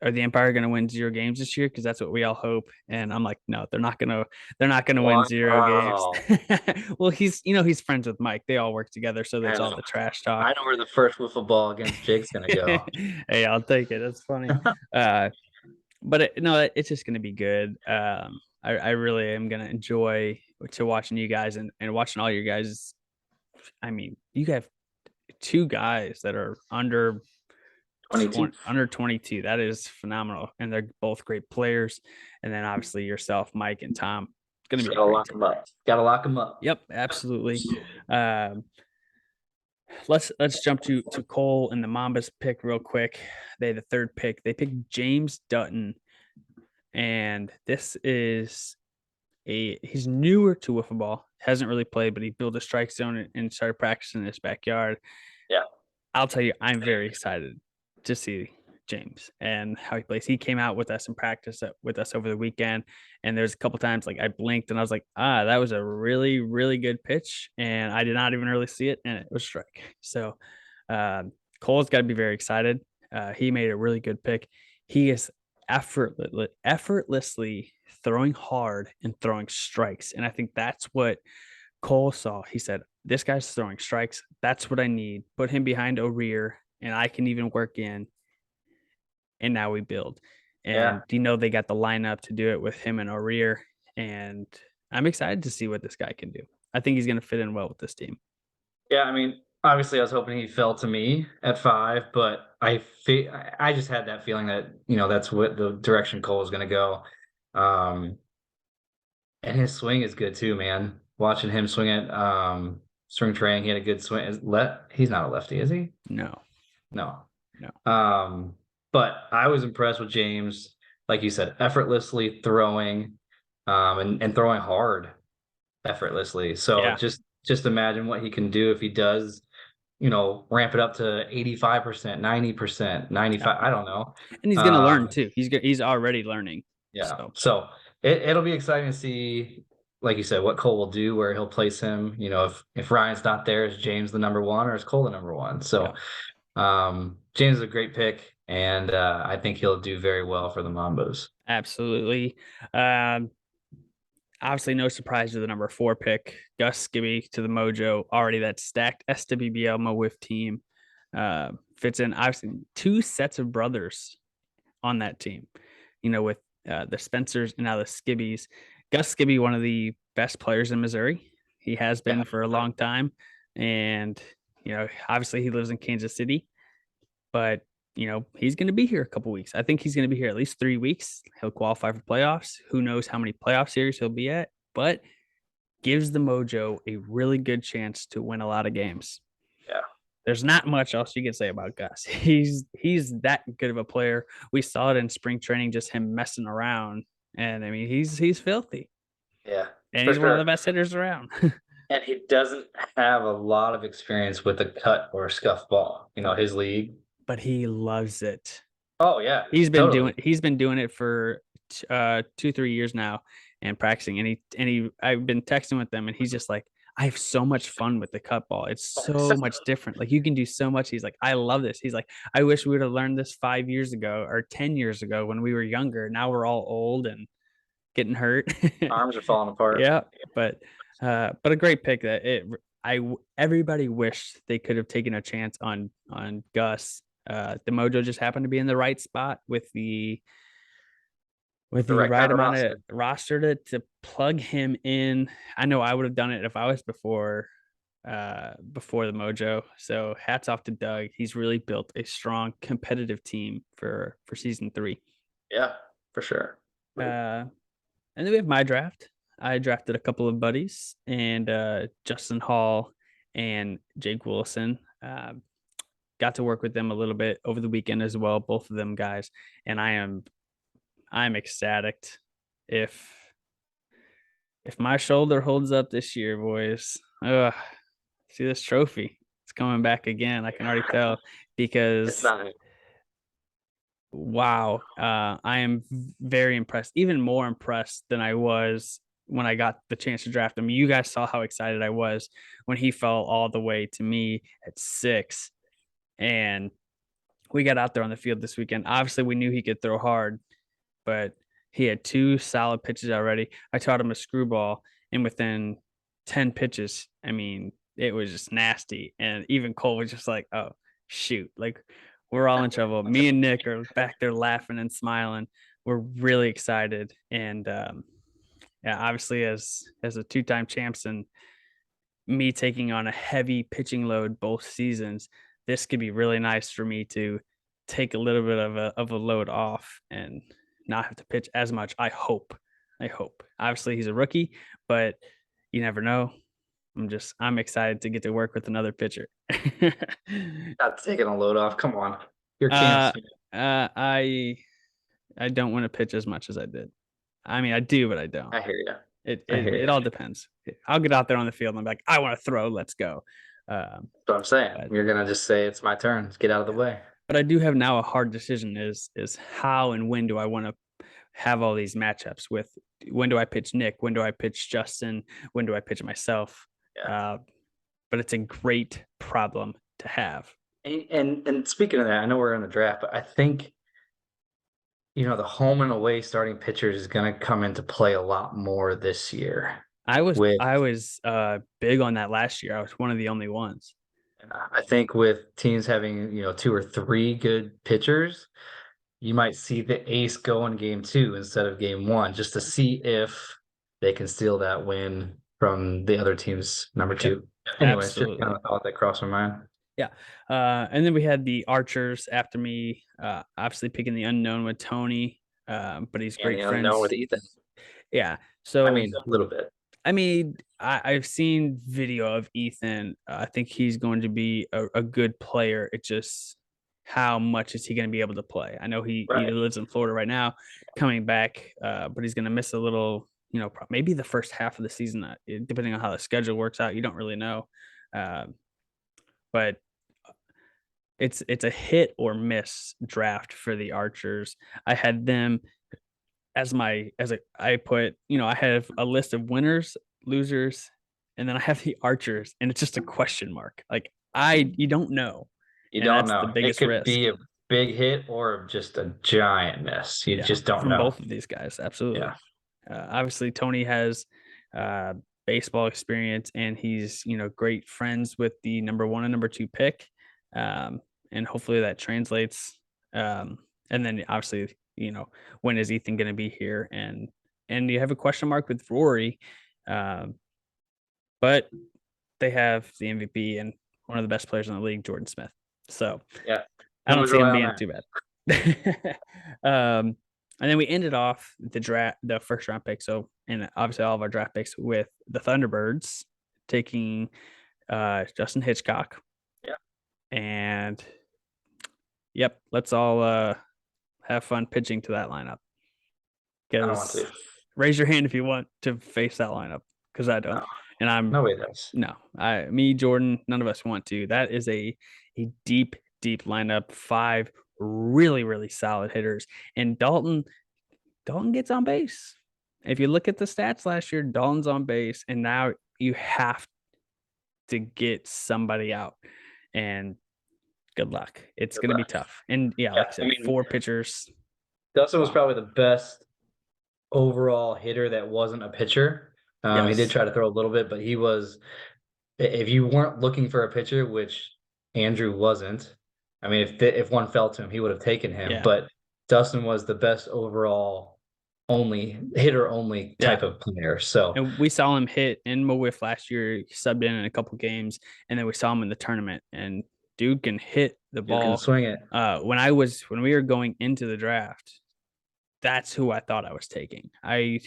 "Are the Empire going to win 0 games this year?" Because that's what we all hope. And I'm like, "No, they're not going to. They're not going to win 0 games." Wow. Well, he's friends with Mike. They all work together, so there's Man, all the trash I talk. know where the first wiffle ball against Jake's gonna go. Hey, I'll take it. That's funny. Uh, but no, it's just going to be good. I really am going to enjoy to watching you guys and watching all your guys. I mean, you have two guys that are 22. under 22. That is phenomenal, and they're both great players. And then obviously yourself, Mike and Tom. It's going to be a Gotta great lock team. him up. Gotta lock him up. Yep, absolutely. Um, let's jump to Cole and the Mambas pick real quick. They had the third pick. They picked James Dutton, and this is he's newer to wiffle ball. Hasn't really played, but he built a strike zone and started practicing in his backyard. Yeah. I'll tell you, I'm very excited to see James and how he plays. He came out with us in practice with us over the weekend, and there's a couple times like I blinked and I was like, that was a really, really good pitch, and I did not even really see it, and it was a strike. So Cole's got to be very excited. He made a really good pick. He is effortlessly throwing hard and throwing strikes, and I think that's what Cole saw. He said, "This guy's throwing strikes. That's what I need. Put him behind O'Rear, and I can even work in." And now we build. Yeah. And they got the lineup to do it with him and O'Rear. And I'm excited to see what this guy can do. I think he's going to fit in well with this team. Yeah, I mean, obviously, I was hoping he fell to me at 5, but I just had that feeling that that's what the direction Cole was going to go. And his swing is good too, man. Watching him swing at spring training, he had a good swing. He's not a lefty, is he? No, No. no. But I was impressed with James, like you said, effortlessly throwing, and throwing hard effortlessly. So Yeah. just imagine what he can do if he does, ramp it up to 85%, 90%, Yeah. 95. I don't know. And he's going to learn too. He's already learning. Yeah. So, So it'll be exciting to see, like you said, what Cole will do, where he'll place him. If Ryan's not there, is James the number one or is Cole the number one? yeah, So James is a great pick, and I think he'll do very well for the Mambos. absolutely. Um, Obviously, no surprise to the number 4 pick, Gus Skibby to the Mojo. Already that stacked SWBL Mo-Wiff team fits in. Obviously, 2 sets of brothers on that team, with the Spencers and now the Skibbies. Gus Skibby, one of the best players in Missouri. He has been Yeah. for a long time. And, obviously he lives in Kansas City, but, he's going to be here a couple weeks. I think he's going to be here at least 3 weeks. He'll qualify for playoffs. Who knows how many playoff series he'll be at, but gives the Mojo a really good chance to win a lot of games. Yeah. There's not much else you can say about Gus. He's that good of a player. We saw it in spring training, just him messing around, and I mean he's filthy, Yeah, and for he's one of the sure. best hitters around. And he doesn't have a lot of experience with a cut or a scuff ball, his league. But he loves it. Oh yeah, He's been totally. doing it for 2-3 years now and practicing. And I've been texting with them, and he's just like, I have so much fun with the cut ball. It's so much different. Like you can do so much. He's like, I love this. He's like, I wish we would have learned this 5 years ago or 10 years ago when we were younger. Now we're all old and getting hurt. Arms are falling apart. Yeah, but a great pick. Everybody wished they could have taken a chance on Gus. The Mojo just happened to be in the right spot with the The right right kind of amount of roster. roster to plug him in. I know I would have done it if I was before the Mojo. So hats off to Doug. He's really built a strong competitive team for season 3. Yeah, for sure. And then we have my draft. I drafted a couple of buddies, and Justin Hall and Jake Wilson. Got to work with them a little bit over the weekend as well, both of them guys. And I'm ecstatic if my shoulder holds up this year, boys. See this trophy. It's coming back again. I can already tell It's because not. wow, I am very impressed, even more impressed than I was when I got the chance to draft him. You guys saw how excited I was when he fell all the way to me at 6. And we got out there on the field this weekend. Obviously, we knew he could throw hard, but he had 2 solid pitches already. I taught him a screwball, and within 10 pitches, I mean, it was just nasty. And even Cole was just like, oh, shoot. Like, we're all in trouble. Me and Nick are back there laughing and smiling. We're really excited. And yeah, obviously, as a 2-time champs and me taking on a heavy pitching load both seasons, this could be really nice for me to take a little bit of a load off and not have to pitch as much. I hope. Obviously, he's a rookie, but you never know. I'm excited to get to work with another pitcher. Not taking a load off. Come on, you're uh, camps. I don't want to pitch as much as I did. I mean, I do, but I don't. I hear you. It all depends. I'll get out there on the field and I'm like, I want to throw. Let's go. That's what I'm saying. But You're gonna just say it's my turn. Let's get out of the way. but I do have now a hard decision is how and when do I want to have all these matchups with when do I pitch Nick, when do I pitch Justin, when do I pitch myself? Yeah. Uh, but it's a great problem to have. And speaking of that, I know we're in the draft, but I think the home and away starting pitchers is going to come into play a lot more this year. I was With I was big on that last year. I was one of the only ones. I think with teams having two or three good pitchers, you might see the ace go in game two instead of game one, just to see if they can steal that win from the other team's number Yep, two. Anyways, just kind absolutely. of thought that crossed my mind. Yeah. And then we had the Archers after me, obviously picking the unknown with Tony, but he's And great the unknown with friends. Ethan. Yeah. I So mean, a little bit. I mean, I've seen video of Ethan. I think he's going to be a good player. It's just how much is he going to be able to play? I know he Right. lives in Florida right now, coming back, but he's going to miss a little. Maybe the first half of the season, depending on how the schedule works out. You don't really know, uh, but it's a hit or miss draft for the Archers. I had them as my as a I put, I have a list of winners, losers, and then I have the Archers, and it's just a question mark. Like you don't know, You and don't that's the know. It biggest could risk. be a big hit or just a giant miss. You Yeah, just don't from know. both of these guys, absolutely. Yeah. Obviously, Tony has uh, baseball experience, and he's great friends with the number one and number two pick, um, and hopefully that translates. And then obviously, when is Ethan going to be here? And you have a question mark with Rory, um, but they have the MVP and one of the best players in the league, Jordan Smith. So Yeah. I Can don't always see rely him on being that. too bad. And then we ended off the first round pick. So, and obviously all of our draft picks with the Thunderbirds taking Justin Hitchcock. Yeah. And yep, let's all have fun pitching to that lineup. I don't want Because to. raise your hand if you want to face that lineup, because I don't. No. And I'm No way does. no, me, Jordan, none of us want to. That is a deep, deep lineup. Five really, really solid hitters, and Dalton gets on base. If you look at the stats last year, Dalton's on base, and now you have to get somebody out. And good luck. It's Good going to be luck. tough. And yeah, Yeah. like I I said, mean, four pitchers. Dustin was probably the best overall hitter that wasn't a pitcher. He did Yes. try to throw a little bit, but he was, if you weren't looking for a pitcher, which Andrew wasn't, I mean, if one fell to him, he would have taken him. Yeah. But Dustin was the best overall hitter only Yeah. type of player. So And we saw him hit in Mo-Wiff last year. He subbed in a couple games, and then we saw him in the tournament. And dude can hit the you can ball. swing it. When we were going into the draft, that's who I thought I was taking. I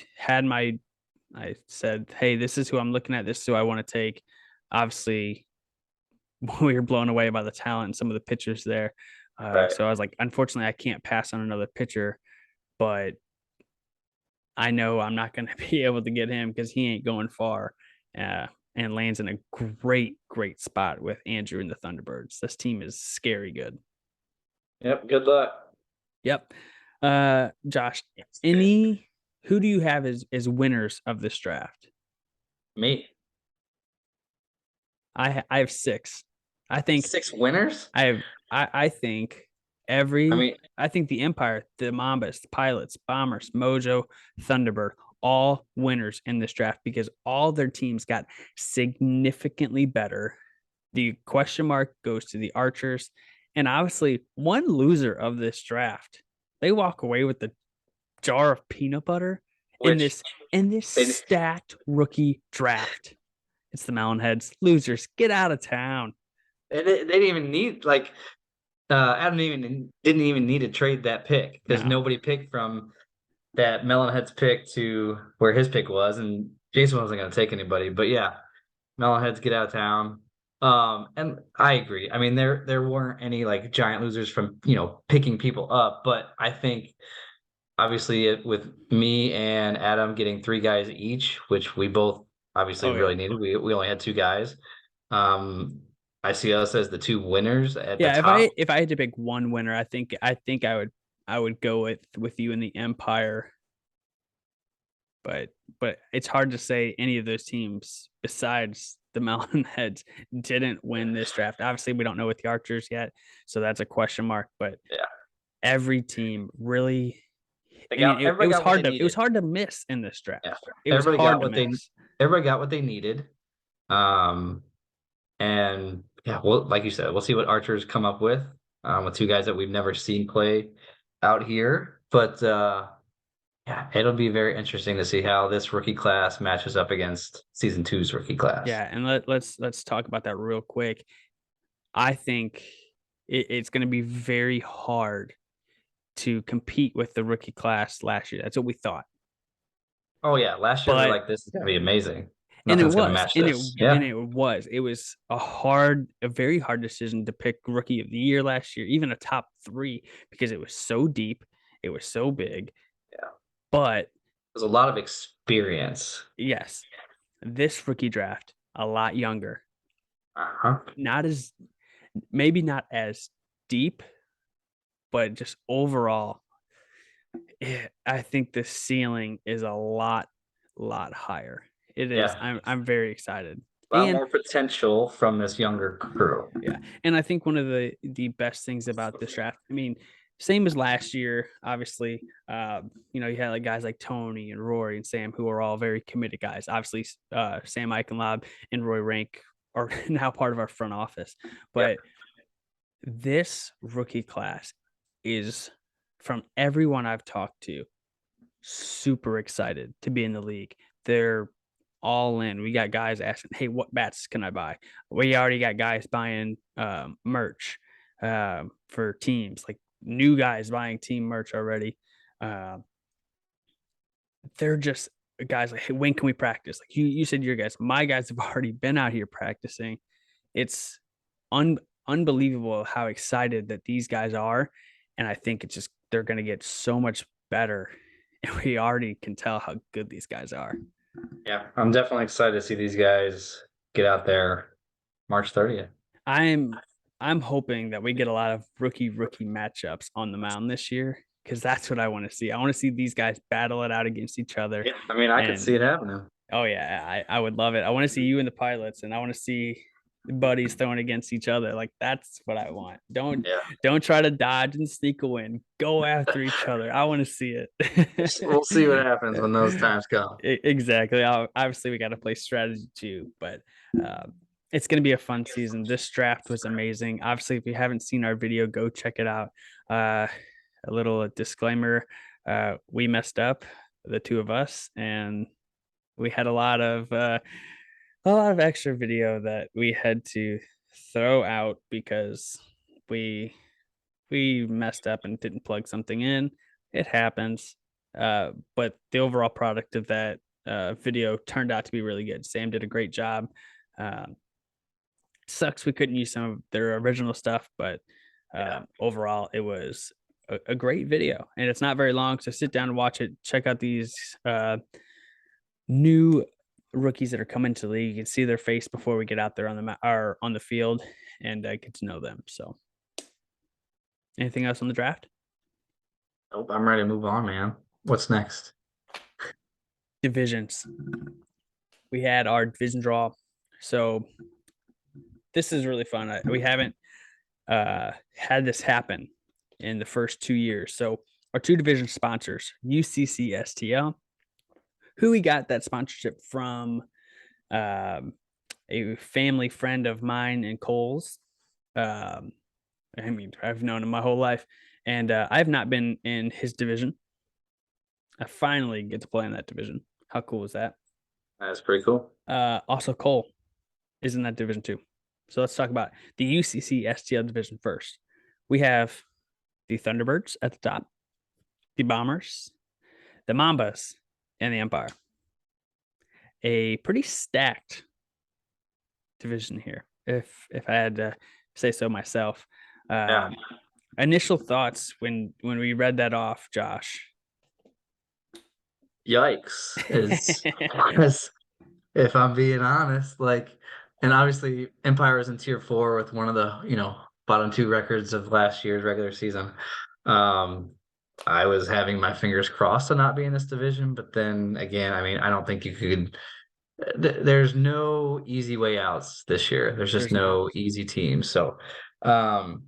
said, hey, this is who I'm looking at. This is who I want to take. Obviously, we were blown away by the talent and some of the pitchers there. Right. So I was like, unfortunately, I can't pass on another pitcher, but I know I'm not going to be able to get him because he ain't going far. And lands in a great, great spot with Andrew and the Thunderbirds. This team is scary good. Yep. Good luck. Yep. Josh, who do you have as winners of this draft? Me. I have six. I think 6 winners? I have I think I mean, I think the Empire, the Mambas, the Pilots, Bombers, Mojo, Thunderbird, all winners in this draft because all their teams got significantly better. The question mark goes to the Archers, and obviously one loser of this draft. They walk away with the jar of peanut butter in which this they stacked rookie draft. It's the Melonheads. Losers, get out of town. they didn't even need Adam didn't even need to trade that pick because No. nobody picked from that Melonhead's pick to where his pick was, and Jason wasn't going to take anybody. But yeah, Melonheads get out of town. And I agree. I mean, there weren't any like giant losers from picking people up, but I think obviously with me and Adam getting 3 guys each, which we both obviously Oh yeah. really needed. We only had 2 guys. Um, I see us as the two winners at the Yeah, top. if I had to pick one winner, I think I would go with you in the Empire, but it's hard to say any of those teams besides the Melon Heads didn't win this draft. Obviously, we don't know with the Archers yet, so that's a question mark. But Yeah, every team really, they I mean, got everybody got what they it was needed. hard to miss in this Yeah, draft. It was everybody hard got to what they miss. everybody got what they needed. Um, and yeah, well, like you said, we'll see what Archers come up with two guys that we've never seen play out here. But yeah, it'll be very interesting to see how this rookie class matches up against season two's rookie class. Yeah, and let's talk about that real quick. I think it's going to be very hard to compete with the rookie class last year. That's what we thought. Oh yeah, last year we were But like, this is gonna be amazing. and Nothing's gonna match this. Yeah. it was a very hard decision to pick rookie of the year last year, even a top 3 because it was so deep, it was so big. Yeah. But There's a lot of experience. yes, this rookie draft a lot younger. Uh-huh. Not as maybe not as deep, but just overall I think the ceiling is a lot higher. It is. Yeah. I'm very excited. A lot And more potential from this younger crew. yeah, and I think one of the best things about this draft, I mean, same as last year, obviously. You had like guys like Tony and Rory and Sam who are all very committed guys. Obviously, Sam Eichenlob and Roy Rank are now part of our front office. Yep. But this rookie class is, from everyone I've talked to, super excited to be in the league. They're all in. We got guys asking, "Hey, what bats can I buy?" We already got guys buying merch for teams, like new guys buying team merch already. Uh, they're just guys like, "Hey, when can we practice?" Like you said, your guys, my guys have already been out here practicing. It's un- unbelievable how excited that these guys are, and I think it's just they're going to get so much better, and we already can tell how good these guys are. Yeah. I'm definitely excited to see these guys get out there March 30th. I'm I'm hoping that we get a lot of rookie matchups on the mound this year because that's what I want to see. I want to see these guys battle it out against each other. Yeah. I mean, I could And see it happening. oh yeah, I would love it. I want to see you and the pilots, and I want to see buddies throwing against each other. Like that's what I want. Yeah. Don't try to dodge and sneak a win. Go after each other. I want to see We'll see what happens it. when those times come. Exactly. Obviously, we got to play strategy too, but it's going to be a fun season. This draft was amazing. Obviously, if you haven't seen our video, go check it out. A little disclaimer: we messed up, the two of us, and we had a lot of extra video that we had to throw out because we we messed up and didn't plug something in. It happens. But the overall product of that video turned out to be really good. Sam did a great job. Um, Sucks we couldn't use some of their original stuff, but Yeah. overall, it was a great video. And it's not very long. So sit down and watch it. Check out these new rookies that are coming to the league. You can see their face before we get out there on the field and get to know them. So, anything else on the draft? Nope, I'm ready to move on, man. What's next? Divisions. We had our division draw. So this is really fun. We haven't had this happen in the first 2 years. So our two division sponsors, UCC STL, who we got that sponsorship from a family friend of mine and Cole's. I mean, I've known him my whole life, and I have not been in his division. I finally get to play in that division. How cool is that? That's pretty cool. Also, Cole is in that division too. So let's talk about the UCC STL division first. We have the Thunderbirds at the top, the Bombers, the Mambas, and the Empire. A pretty stacked division here, if I had to say so myself. Yeah. Initial thoughts when we read that off, Josh. Yikes. Is if I'm being honest, like And obviously Empire is in tier 4 with one of the, bottom two records of last year's regular season. Um, I was having my fingers crossed to not be in this division, but then again, I mean, I don't think you could. There's no easy way outs this year. There's just There's not. no easy teams. So, um,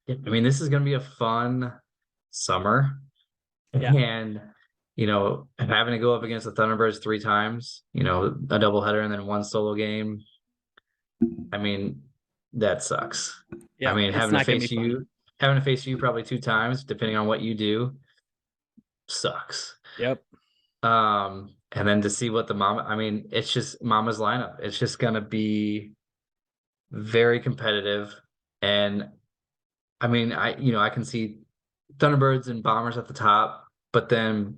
yeah, I mean, this is going to be a fun summer, Yeah. and having to go up against the Thunderbirds 3 times, a doubleheader and then one solo game. I mean, that sucks. I Yep. mean, It's not going to be fun. having to face you probably 2 times, depending on what you do, sucks. Yep. And then to see what I mean, it's just Mama's lineup. It's just gonna be very competitive. And I mean, I can see Thunderbirds and Bombers at the top, but then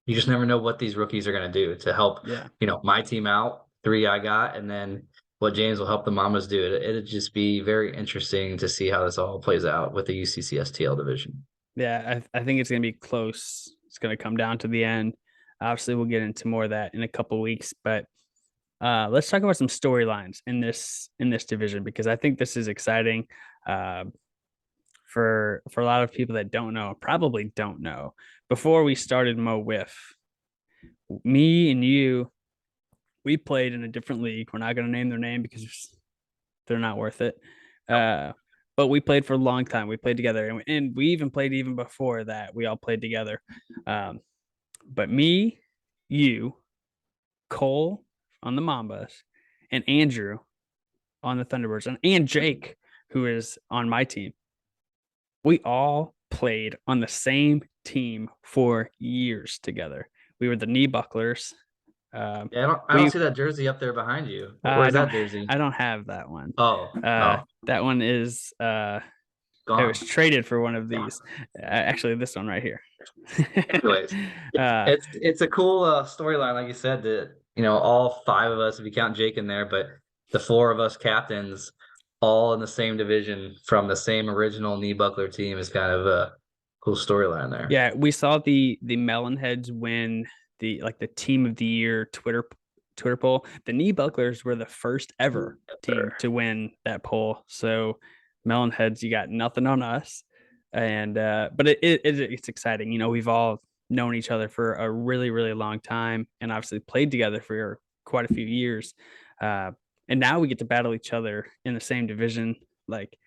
you just never know what these rookies are gonna do to help, Yeah. my team out, 3 I got, and then what James will help the Mamas do. It'd just be very interesting to see how this all plays out with the UCCSTL division. Yeah. I think it's going to be close. It's going to come down to the end. Obviously, we'll get into more of that in a couple weeks, but let's talk about some storylines in this division because I think this is exciting uh, for a lot of people that don't know, probably don't know. Before we started Mo-Wiff, me and you, we played in a different league. We're not going to name their name because they're not worth it. But we played for a long time. We played together, and we even played even before that. We all played together. Um, but me, you, Cole on the Mambas, and Andrew on the Thunderbirds, and Jake, who is on my team. We all played on the same team for years together. We were the knee bucklers. Yeah, I don't We see that jersey up there behind you. I Where's don't that jersey? I don't have that one. Oh, That one is it was gone. traded for one of these. Actually, this one right here. Anyways, uh, it's a cool storyline, like you said, that all 5 of us, if you count Jake in there, but the 4 of us captains, all in the same division from the same original knee buckler team, is kind of a cool storyline there. yeah, we saw the Melonheads win the team of the year Twitter poll. The knee bucklers were the first ever team to win that poll. So Melonheads, you got nothing on us. And but it's exciting. We've all known each other for a really, really long time and obviously played together for quite a few years. Uh, and now we get to battle each other in the same division. Like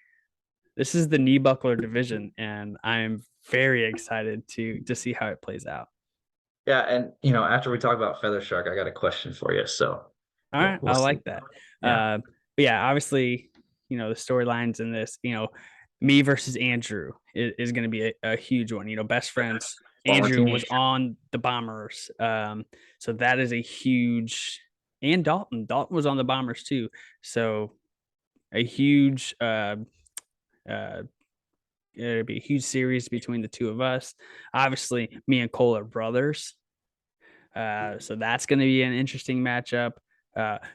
this is the knee buckler division, and I'm very excited to see how it plays out. Yeah, and after we talk about Feather Shark, I got a question for you. So All right, we'll I see. like that. Yeah. But yeah, obviously, the storylines in this, me versus Andrew is going to be a huge one. Best friends. Former Andrew teammate. was on the Bombers, so that is a huge. And Dalton. Dalton was on the Bombers too, so a huge. Uh, It'll be a huge series between the two of us. Obviously, me and Cole are brothers. So that's going to be an interesting matchup.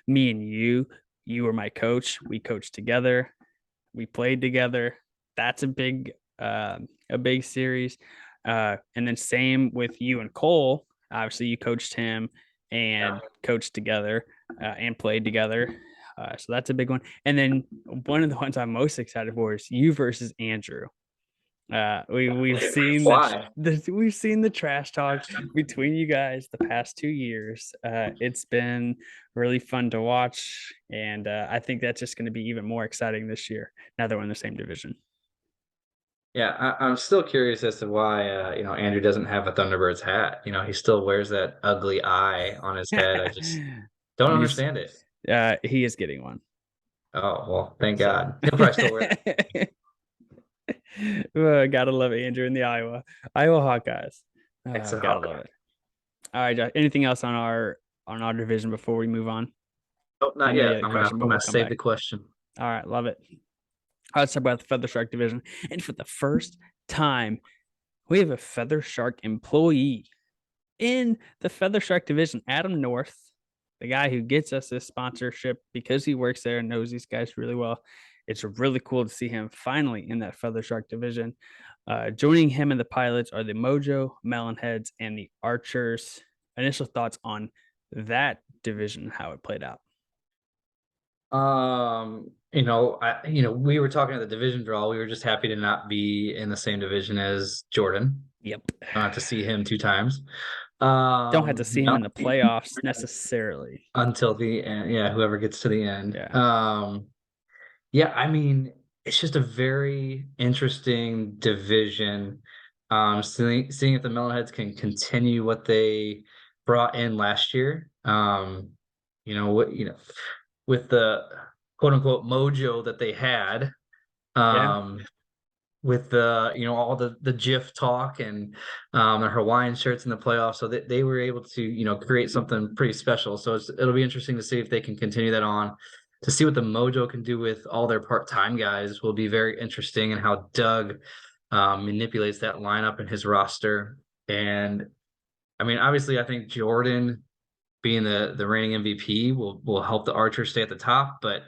Me and you were my coach. We coached together. We played together. That's a big series. And then same with you and Cole. Obviously, you coached him and coached together and played together. So that's a big one. And then one of the ones I'm most excited for is you versus Andrew. We've seen Why? we've seen the trash talk between you guys the past 2 years. It's been really fun to watch, and I think that's just going to be even more exciting this year. Now that we're in the same division. Yeah, I'm still curious as to why Andrew doesn't have a Thunderbirds hat. He still wears that ugly eye on his head. I just don't He's understand it. he is getting one. Oh, well, thank So God. He'll probably still wear that. gotta love Andrew in the Iowa Hawkeyes. It's a Gotta Hawk. love it. All right, Josh. Anything else on our division before we move on? Oh, I not know you yet. had a I'm gonna question, but I'm we'll gonna come save back. the question. All right, love it. Let's talk about the Feather Shark division. And for the first time, we have a Feather Shark employee in the Feather Shark division, Adam North, the guy who gets us this sponsorship because he works there and knows these guys really well. It's really cool to see him finally in that Feather Shark division. Joining him in the pilots are the Mojo, Melonheads, and the Archers. Initial thoughts on that division, how it played out. We were talking at the division draw. We were just happy to not be in the same division as Jordan. Yep. To see him 2 times. Don't have to see him No, in the playoffs necessarily. until the end. Yeah, whoever gets to the end. Yeah. Yeah, I mean, it's just a very interesting division. Seeing if the Melonheads can continue what they brought in last year. With the quote unquote mojo that they had. Yeah. Um, with the all the GIF talk and the Hawaiian shirts in the playoffs, so they were able to create something pretty special. So it'll be interesting to see if they can continue that on. To see what the Mojo can do with all their part-time guys will be very interesting, and how Doug manipulates that lineup and his roster. And I mean, obviously, I think Jordan being the reigning MVP will help the Archers stay at the top, but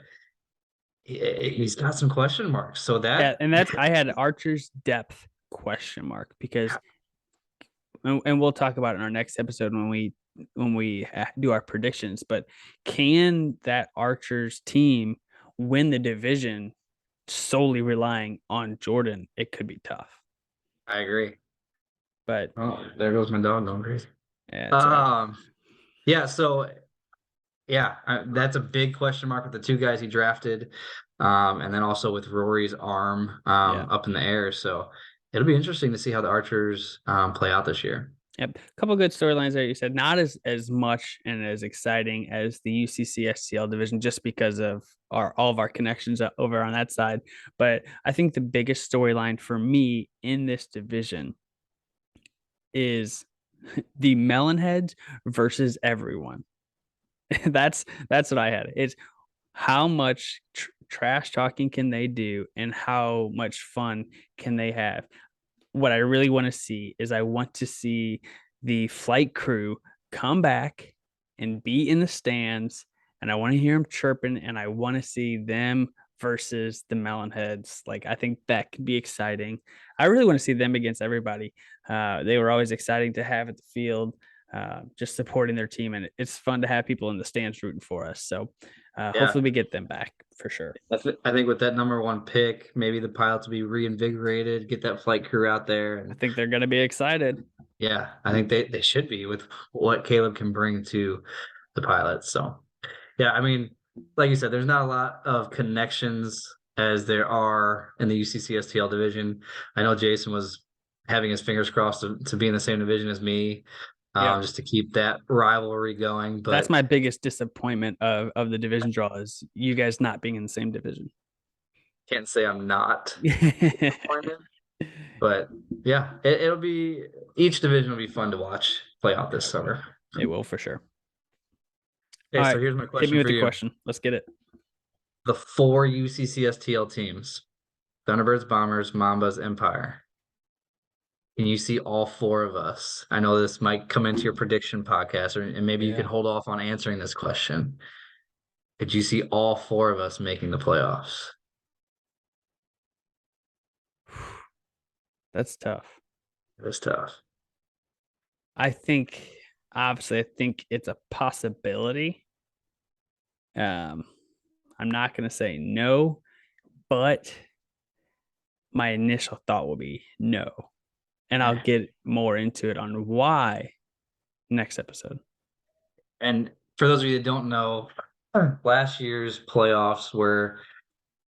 he's got some question marks. So Yeah, that and that's I had Archer's depth question mark because, and we'll talk about it in our next episode when we do our predictions. But can that Archers team win the division solely relying on Jordan? It could be tough. I agree. But Oh, there goes my dog going crazy. yeah, it's all right. Yeah, so yeah, that's a big question mark with the 2 guys he drafted, and then also with Rory's arm Yeah. up in the air. So it'll be interesting to see how the Archers play out this year. Yep. A couple good storylines there. You said not as much and as exciting as the UCC STL division, just because of all of our connections over on that side. But I think the biggest storyline for me in this division is the Melonheads versus everyone. that's what I had. It's how much trash talking can they do, and how much fun can they have. What I really want to see is I want to see the flight crew come back and be in the stands, and I want to hear them chirping, and I want to see them versus the Melonheads. Like, I think that could be exciting. I really want to see them against everybody. They were always exciting to have at the field, just supporting their team, and it's fun to have people in the stands rooting for us. So Yeah, hopefully we get them back for sure. I think with that #1 pick, maybe the Pilots will be reinvigorated, get that flight crew out there, I and think they're going to be excited. yeah, I think they should be with what Caleb can bring to the Pilots. So yeah, I mean, like you said, there's not a lot of connections as there are in the UCC STL division. I know Jason was having his fingers crossed to be in the same division as me, Yep. just to keep that rivalry going. That's But my biggest disappointment of the division draw, is you guys not being in the same division. can't say I'm not It disappointed. But yeah, it'll be each division will be fun to watch play out this summer. will for sure. All Okay, so right. here's my Hit me question with for the you. question. Let's get it. The 4 UCCSTL teams, Thunderbirds, Bombers, Mambas, Empire. Can you see all 4 of us? I know this might come into your prediction podcast, and maybe you could Yeah. hold off on answering this question. Could you see all 4 of us making the playoffs? That's tough. It's tough. I think, obviously, I think it's a possibility. I'm not going to say no, but my initial thought will be no. And I'll get more into it on why next episode. And for those of you that don't know, last year's playoffs were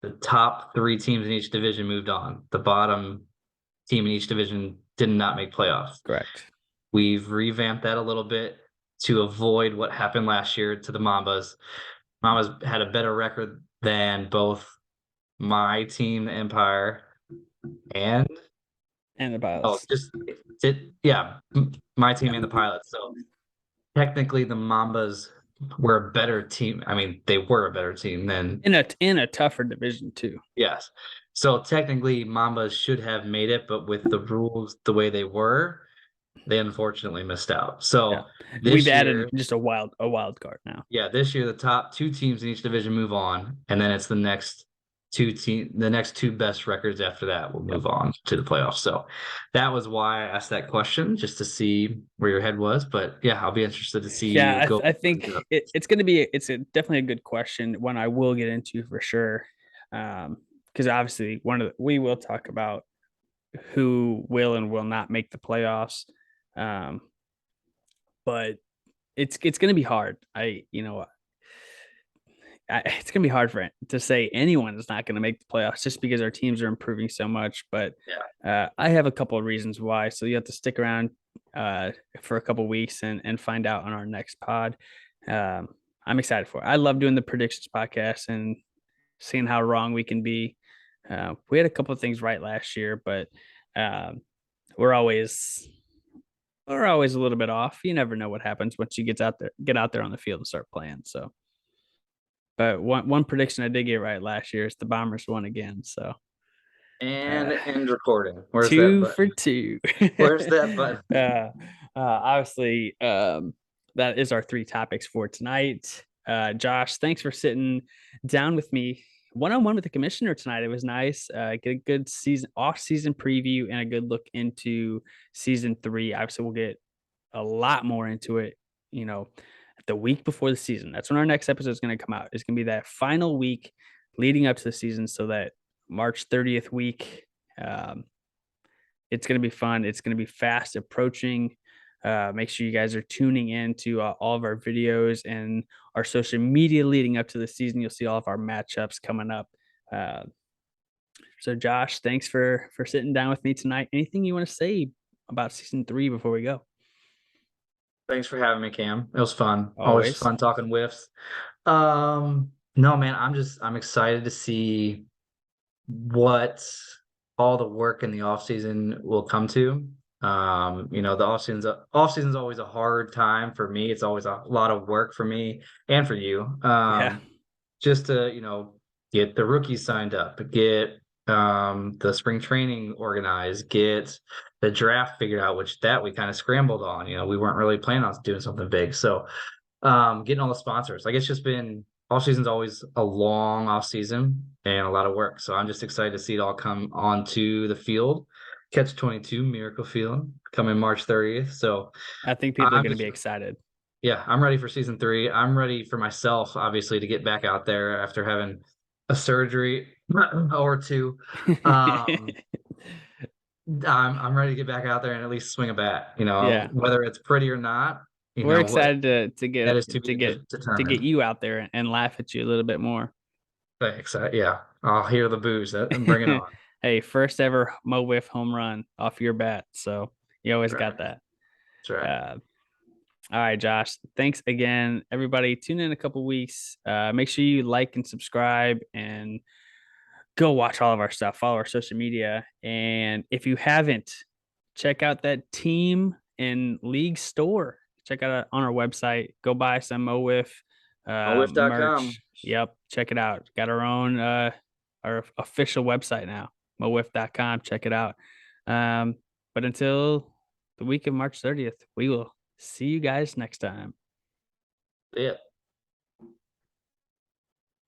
the top 3 teams in each division moved on. The bottom team in each division did not make playoffs. Correct. We've revamped that a little bit to avoid what happened last year to the Mambas. Mambas had a better record than both my team, the Empire, and And the pilots. yeah, my team and the Pilots. So technically, the Mambas were a better team. I mean, they were a better team than In a tougher division too. yes. So technically, Mambas should have made it, but with the rules the way they were, they unfortunately missed out. Yeah. So We've this added year, just a wild card now. yeah, this year the top 2 teams in each division move on, and then it's the next the next two best records after that will Yep. move on to the playoffs. So that was why I asked that question, just to see where your head was. But yeah, I'll be interested to see you Yeah, go. I think it's going to be definitely a good question, one I will get into for sure. Because obviously we will talk about who will and will not make the playoffs. Um, but it's going to be hard. It's going to be hard to say anyone is not going to make the playoffs just because our teams are improving so much. But Yeah. I have a couple of reasons why. So you have to stick around for a couple of weeks and find out on our next pod. Um, I'm excited for it. I love doing the predictions podcast and seeing how wrong we can be. We had a couple of things right last year, but um, we're always we're always a little bit off. You never know what happens once you get out there on the field and start playing. So, but one prediction I did get right last year is the Bombers won again. So, And uh, end recording. Where's that two for button? two. Where's that button? Obviously, that is our three topics for tonight. Josh, thanks for sitting down with me one on one with the commissioner tonight. It was nice. Get a good off season preview and a good look into season three. Obviously, we'll get a lot more into it, you know, the week before the season. That's when our next episode is going to come out. It's going to be that final week leading up to the season, so that March 30th week. Um, it's going to be fun. It's going to be fast approaching. Make sure you guys are tuning in to all of our videos and our social media leading up to the season. You'll see all of our matchups coming up. Uh, so, Josh, thanks for sitting down with me tonight. Anything you want to say about season three before we go? Thanks for having me, Cam. It was fun. Always Always. fun talking whiffs. No, man, I'm excited to see what all the work in the off season will come to. The off season's always a hard time for me. It's always a lot of work for me and for you. Yeah. Just to, get the rookies signed up, get the spring training organized, get the draft figured out, which that we kind of scrambled on. We weren't really planning on doing something big. So getting all the sponsors. Like, it's just been off season's always a long off season and a lot of work. So I'm just excited to see it all come onto the field. Catch 22 Miracle Field coming March 30th. So I think people are I'm going to just be excited. yeah, I'm ready for season three. I'm ready for myself, obviously, to get back out there after having a surgery or two. Um, I'm ready to get back out there and at least swing a bat. Yeah. Whether it's pretty or not, We're what excited that get is to be to get determined. you out there and laugh at you a little bit more. Thanks. Yeah, I'll hear the booze and bring it on. Hey, first ever Mo-Wiff home run off your bat. So you always That's right. got that. That's right. Uh, all right, Josh. Thanks again, everybody. Tune in a couple weeks. Make sure you like and subscribe and go watch all of our stuff. Follow our social media. And if you haven't, check out that team and league store. Check out on our website. Go buy some Mo-Wiff Mowiff.com. merch. Yep, check it out. Got our own our official website now, mowiff.com. Check it out. Um, but until the week of March 30th, we will see you guys next time. Yeah.